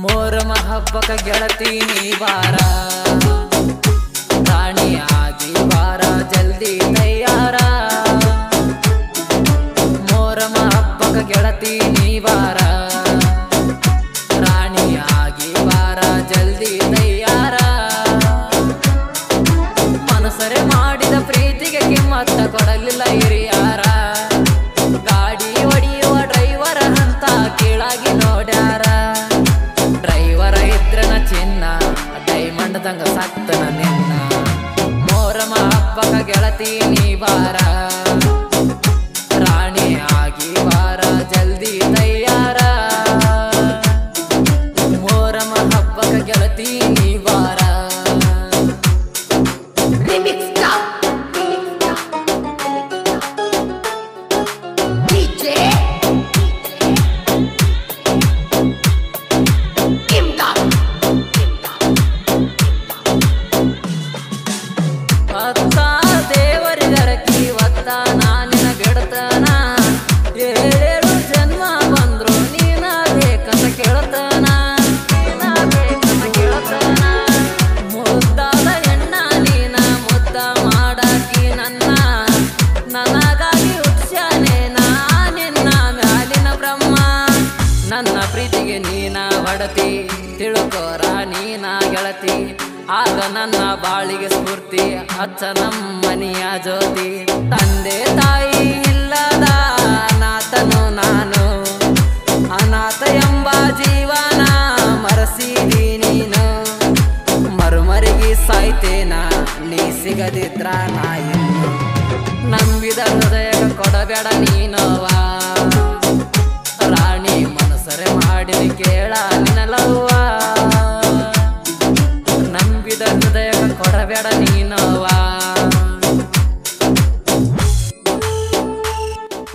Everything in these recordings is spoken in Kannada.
मोरम हब्बक ಗೆಳತಿ ನೀ ಬಾರ ರಾಣಿ ಆಗಿ ಬಾರ ಜಲ್ದಿ ತಯಾರ मोरम हब्बक ಗೆಳತಿ ನೀ ಬಾರ ರಾಣಿ ಆಗಿ ಬಾರ ಜಲ್ದಿ ತಯಾರ ಮನಸರೆ ಮಾಡಿದ ಪ್ರೀತಿಗೆ ಕಿಮ್ಮತ್ತ ಕೊಡಲಿಲ್ಲ ಹಿರಿಯಾರ ಗಾಡಿ ಹೊಡೆಯುವ ಡ್ರೈವರ್ ಅಂತ ಕೀಳಾಗಿ ನೋಡ್ಯಾರ ಡ್ರೈವರ ಇದ್ರನ ಚಿನ್ನ ಡೈಮಂಡ್ ದಂಗ ಸತ್ತನ ನಿನ್ನ मोरम हब्बक ಗೆಳತಿ ನೀ ಬಾರ ರಾಣಿ ಆಗಿ ಬಾರ ಜಲ್ದಿ ತಯಾರ मोरम हब्बक ಗೆಳತಿ ನೀ ಬಾರ ನನ್ನ ಪ್ರೀತಿಗೆ ನೀನ ಒಡತಿ ತಿಳ್ಕೋರ ನೀನ ಗೆಳತಿ ಆಗ ನನ್ನ ಬಾಳಿಗೆ ಸ್ಫೂರ್ತಿ ಅಚ್ಚ ನಮ್ಮನಿಯ ಜ್ಯೋತಿ ತಂದೆ ತಾಯಿ ಇಲ್ಲದ ಅನಾಥನು ನಾನು ಅನಾಥ ಎಂಬ ಜೀವನ ಮರಸಿದಿ ನೀನು ಮರುಮರಿಗೆ ಸಾಯ್ತೇನ ನೀ ಸಿಗದಿದ್ರ ನಾ ಇನ್ನು ನಂಬಿದ ಹೃದಯ ಕೊಡಬೇಡ ನೀನವಾ ರಾಣಿ ಮನಸರೆ ಮಾಡಿ ಕೇಳ ನಿನಲವ್ವ ನಂಬಿದ ಹೃದಯ ಕೊಡಬೇಡ ನೀನವ್ವ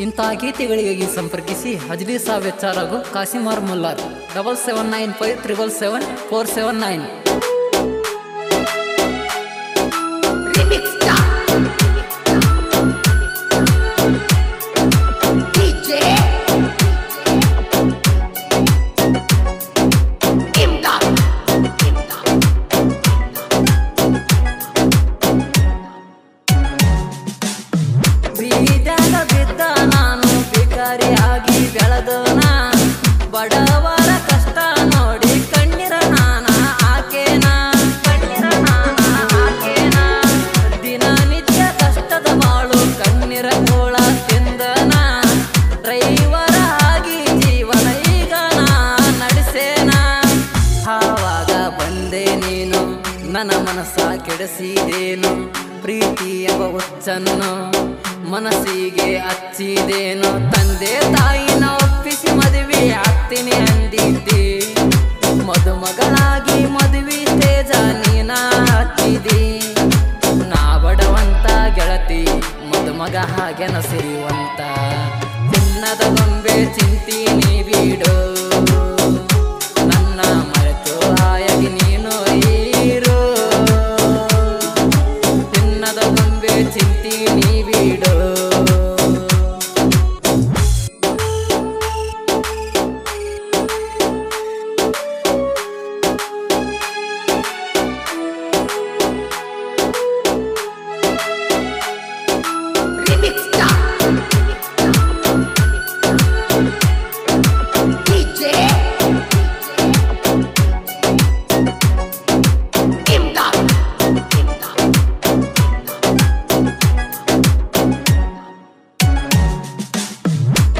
ಇಂಥ ಗೀತೆಗಳಿಗಾಗಿ ಸಂಪರ್ಕಿಸಿ ಹಜ್ಲಿ ಸಾಬ್ ಎಚ್ಆರ್ ಹಾಗೂ ಕಾಸಿಮಾರ್ ಮುಲ್ಲಾರ್ 7795777479 ಆಗಿ ಬೆಳೆದೋನ ಬಡವರ ಕಷ್ಟ ನೋಡಿ ಕಣ್ಣೀರ ನಾನ ಆಕೇನ ದಿನನಿತ್ಯ ಕಷ್ಟದ ಬಾಳು ಕಣ್ಣೀರ ಕೋಳ ತಿಂದನ ಡ್ರೈವರ ಆಗಿ ಜೀವನ ಈಗ ನಾ ನಡೆಸೇನ ಆವಾಗ ಬಂದೆ ನೀನು ನನ್ನ ಮನಸ್ಸ ಕೆಡಿಸಿದೇನು ಪ್ರೀತಿ ಎಂಬ ಹುಚ್ಚನ್ನು ಮನಸ್ಸಿಗೆ ಹಚ್ಚಿದೇನು ತಂದೆ ತಾಯಿನ ಒಪ್ಪಿಸಿ ಮದುವೆ ಆಗ್ತೀನಿ ಅಂದಿದ್ದಿ ಮದುಮಗಳಾಗಿ ಮದುವೆ ಸ್ಟೇಜ ನೀನ ಹಚ್ಚಿದಿ ನಾ ಬಡವಂತ ಗೆಳತಿ ಮದುಮಗ ಹಾಗೆನ ಸಿರಿವಂತ ಚಿನ್ನದ ಗೊಂಬೆ ಚಿಂತೀನಿ ಬಿಡು ನನ್ನ ಮರೆತು ಹಾಯಾಗಿ ನೀನು ಇರು ಚಿನ್ನದ ಗೊಂಬೆ ಚಿಂತೀನಿ ಬಿಡು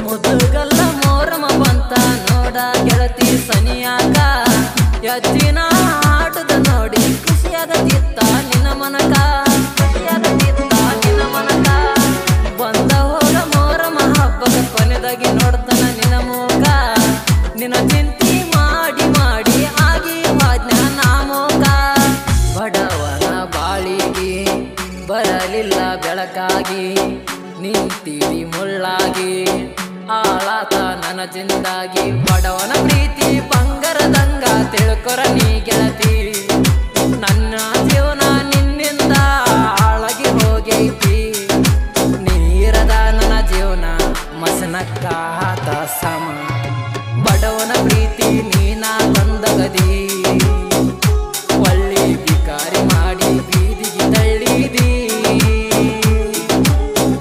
ಮುದುಗಲ್ಲ ಮೋರಮ ಬಂತ ನೋಡ ಗೆಳತಿ ಸನಿಯಾಗ ಯಜ್ಜಿನ ಆಟದ ನೋಡಿ ಖುಷಿಯಾಗದಿತ್ತ ನಿನ್ನ ಮನಕ ಬಂದ ಹೋಗ ಮೋರಮ ಹಬ್ಬದ ಕೊನೆದಾಗಿ ನೋಡ್ತಾನ ನಿನ್ನ ಮೂಗ ನಿನ್ನ ಚಿಂತಿ ಮಾಡಿ ಮಾಡಿ ಆಗಿ ವಾಜ್ಞ ನಾಮೋಗ ಬಡವನ ಬಾಳಿಗೆ ಬರಲಿಲ್ಲ ಬೆಳಕಾಗಿ ನಿಂತೀವಿ ಮುಳ್ಳಾಗಿ ಆಳಾತ ನನ್ನ ಜಿಂದಾಗಿ ಬಡವನ ಪ್ರೀತಿ ಬಂಗಾರದಂಗ ತಿಳ್ಕೊರ ನೀ ಗೆಳತಿ ನನ್ನ ಜೀವನ ನಿನ್ನಿಂದ ಹಾಳಾಗಿ ಹೋಗೈತಿ ನೀರದ ನನ್ನ ಜೀವನ ಮಸನಕ್ಕ ಹಾತ ಸಮ ಬಡವನ ಪ್ರೀತಿ ನೀನ ತಂದಗದಿ ಒಳ್ಳೆ ಬಿಕಾರಿ ಮಾಡಿ ಬೀದಿಗೆ ತಳ್ಳಿದಿ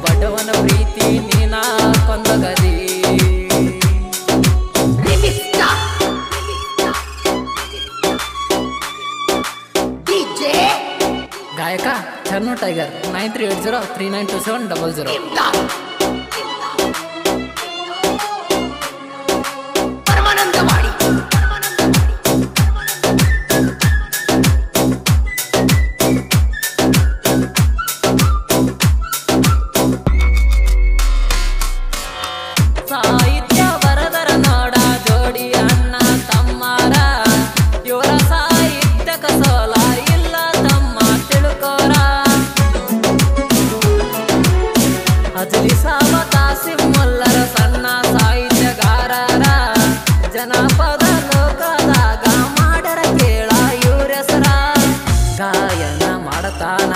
ಬಡವನ ಪ್ರೀತಿ ನೀನ ಕೊಂದಗದಿ ಗಾಯಕ ಚನ್ನು ಟೈಗರ್ 9380392700 ಸಾಹಿತ್ಯ ಬರದರ ನೋಡ ಜೋಡಿ ಅಣ್ಣ ತಮ್ಮರ ಇವರ ಸಾಹಿತ್ಯ ಕಸೋಲ ಇಲ್ಲ ತಮ್ಮ ತಿಳ್ಕೋರ ಅಜಲಿ ಸಾಬ ಕಾಸಿಂ ಮೊಲ್ಲರ ಸಣ್ಣ ಸಾಹಿತ್ಯಗಾರರ ಜನಪದ ಲೋಕದಾಗ ಮಾಡರ ಕೇಳ ಇವ್ರ ಹೆಸರ ಗಾಯನ ಮಾಡತಾನ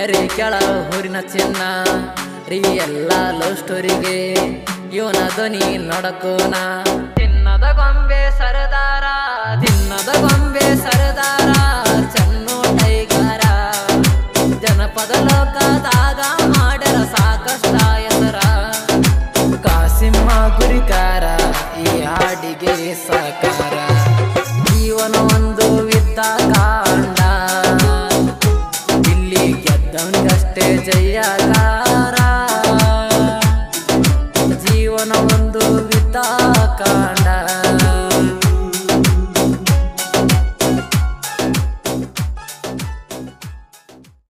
ಎರೆ ಕೆಳ ಊರಿನ ಚಿನ್ನ ರೀ ಎಲ್ಲ ಲವ್ ಸ್ಟೋರಿಗೆ ಇವನ ಧ್ವನಿ ನೋಡಕೋನ ತಿನ್ನದ ಗೊಂಬೆ ಸರದಾರ ಚನ್ನು ಟೈಗರ ಜನಪದ ಲೋಕದಾಗ ಮಾಡರ ಸಾಕಷ್ಟ ಹೆಸರ ಕಾಸಿಮ್ಮ ಗುರಿಕಾರ ಈ ಹಾಡಿಗೆ ಸಹಕಾರ ಜೀವನ ಒಂದು ವಿದ್ದ ಕಾಂಡ ಇಲ್ಲಿ ಗೆದ್ದವನಿಗಷ್ಟೇ ಜಯಕಾರ ಜೀವನ ಒಂದು ವಿದ್ದ